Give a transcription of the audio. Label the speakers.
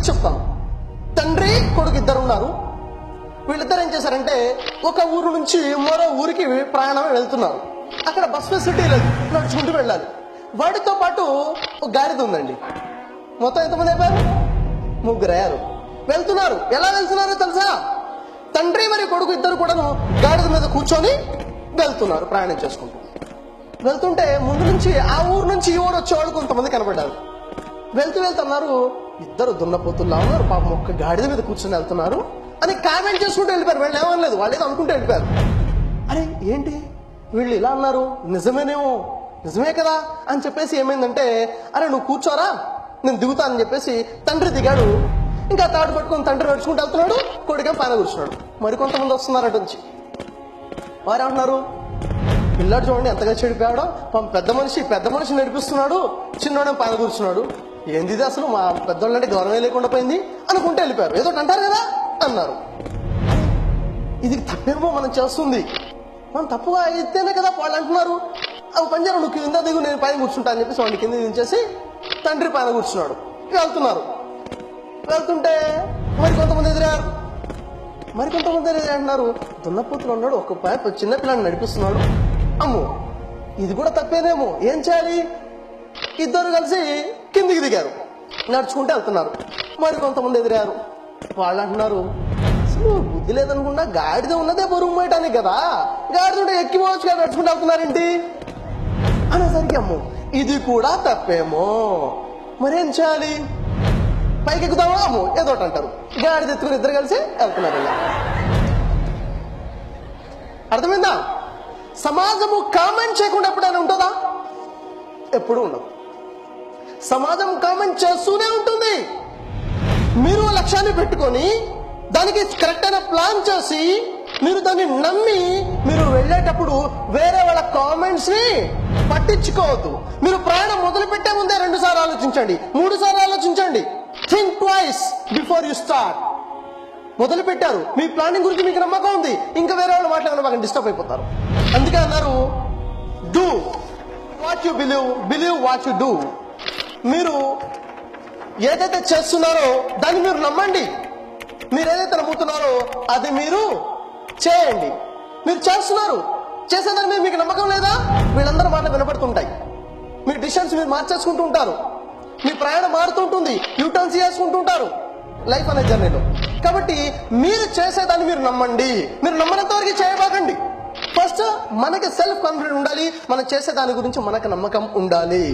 Speaker 1: చెప్తాను. తండ్రి కొడుకు ఇద్దరు ఉన్నారు. వీళ్ళిద్దరు ఏం చేశారంటే ఒక ఊరు నుంచి మరో ఊరికి ప్రయాణం వెళ్తున్నారు. అక్కడ బస్ ఫెసిలిటీ లేదు, నడుచుకుంటూ వెళ్ళాలి. వాడితో పాటు ఒక గాడిద ఉందండి. మొత్తం ఎంతమంది అయిపోయారు? 3 అయ్యారు. వెళ్తున్నారు. ఎలా వెళ్తున్నారో తెలుసా? తండ్రి మరియు కొడుకు ఇద్దరు కూడాను గాడిద మీద కూర్చొని వెళ్తున్నారు, ప్రయాణం చేసుకుంటూ. వెళ్తుంటే ముందు నుంచి ఆ ఊరు నుంచి ఈ ఊరు వచ్చేవాళ్ళు కొంతమంది కనబడ్డారు. వెళ్తున్నారు. ఇద్దరు దున్నపోతుల్లా ఉన్నారు, పాపం ఒక్క గాడిద మీద కూర్చొని వెళ్తున్నారు అని కామెంట్ చేసుకుంటూ వెళ్ళిపోయారు. వీళ్ళు ఏమనలేదు, వాళ్ళు ఏదో అనుకుంటూ వెళ్ళిపోయారు. అరే ఏంటి వీళ్ళు ఇలా అన్నారు, నిజమేనేమో, నిజమే కదా అని చెప్పేసి ఏమైందంటే, అరే నువ్వు కూర్చోరా నేను దిగుతా అని చెప్పేసి తండ్రి దిగాడు. ఇంకా తాడు పట్టుకొని తండ్రి నడుచుకుంటూ వెళ్తున్నాడు, కొడుకేం పైన కూర్చున్నాడు. మరికొంతమంది వస్తున్నారు అటు నుంచి. వారు అంటున్నారు, పిల్లాడు చూడండి ఎంతగా చెడిపోయాడో, పెద్ద మనిషి నడిపిస్తున్నాడు, చిన్నోడే పైన కూర్చున్నాడు, ఏంది ఇది అసలు, మా పెద్దోళ్ళంటే గౌరవం లేకుండా పోయింది అనుకుంటే వెళ్ళిపోయారు. ఏదో అంటారు కదా అన్నారు. ఇది తప్పేమో మనం చేస్తుంది, మనం తప్పుగా అయితేనే కదా వాళ్ళు అంటున్నారు. అవి పనిచేయరు, నువ్వు కింద దిగు నేను పైన కూర్చుంటా అని చెప్పేసి వాడిని కింద దించేసి తండ్రి పైన కూర్చున్నాడు. వెళ్తుంటే మరికొంతమంది ఎదురారు. అంటున్నారు, దున్నపోతులు ఉన్నాడు, ఒక చిన్న పిల్లని నడిపిస్తున్నాడు, అమ్మో ఇది కూడా తప్పేనేమో, ఏం చేయాలి? ఇద్దరు కలిసి కిందికి దిగారు, నడుచుకుంటూ వెళ్తున్నారు. మరికొంతమంది ఎదురారు. వాళ్ళు అంటున్నారు, అసలు బుద్ధి లేదనుకుండా గాడిద ఉన్నదే బరువు మోయటానికి కదా, గాడిద ఉంటే ఎక్కిపోవచ్చు కదా, నడుచుకుంటూ వెళ్తున్నారేంటి అనేసరికి అమ్మో ఇది కూడా తప్పేమో, మరేం చేయాలి? పైకి ఎక్కుదామా? అమ్మో ఏదో ఒకటి అంటారు. గాడిద ఎత్తుకుని ఇద్దరు కలిసి వెళ్తున్నారు. అర్థమైందా? సమాజము కామెంట్ చేయకుండా ఎప్పుడైనా ఉంటుందా? ఎప్పుడూ ఉండదు. సమాజం కామెంట్ చేస్తూనే ఉంటుంది. మీరు లక్ష్యాన్ని పెట్టుకొని దానికి కరెక్ట్ అయిన ప్లాన్ చేసి మీరు దాన్ని నమ్మి మీరు వెళ్ళేటప్పుడు వేరే వాళ్ళ కామెంట్స్ ని పట్టించుకోవద్దు. మీరు ప్రయాణం మొదలు పెట్టే ముందే 2 సార్లు ఆలోచించండి, 3 సార్లు ఆలోచించండి. Think twice before you start. మొదలు పెట్టారు, మీ ప్లానింగ్ గురించి మీకు నమ్మకం ఉంది, ఇంకా వేరే వాళ్ళు మాట్లాడిన బాగా డిస్టర్బ్ అయిపోతారు. అందుకే అన్నారు, do what you believe what you do. మీరు ఏదైతే చేస్తున్నారో దాన్ని మీరు నమ్మండి. మీరు ఏదైతే నమ్ముతున్నారో అది మీరు చేయండి. మీరు చేసేదాని మీద మీకు నమ్మకం లేదా? వీళ్ళందరూ మాటలు వినపడుతుంటాయి. మీ డిసిషన్స్ మీరు మార్చేసుకుంటూ ఉంటారు, మీ ప్రయాణం మారుతుంటుంది, యూటర్న్స్ చేసుకుంటూ ఉంటారు లైఫ్ అనే జర్నీలో. కాబట్టి మీరు చేసేదాన్ని మీరు నమ్మండి, మీరు నమ్మనంత వరకు చేయబాకండి. ఫస్ట్ మనకి సెల్ఫ్ కాన్ఫిడెంట్ ఉండాలి, మనం చేసే దాని గురించి మనకు నమ్మకం ఉండాలి.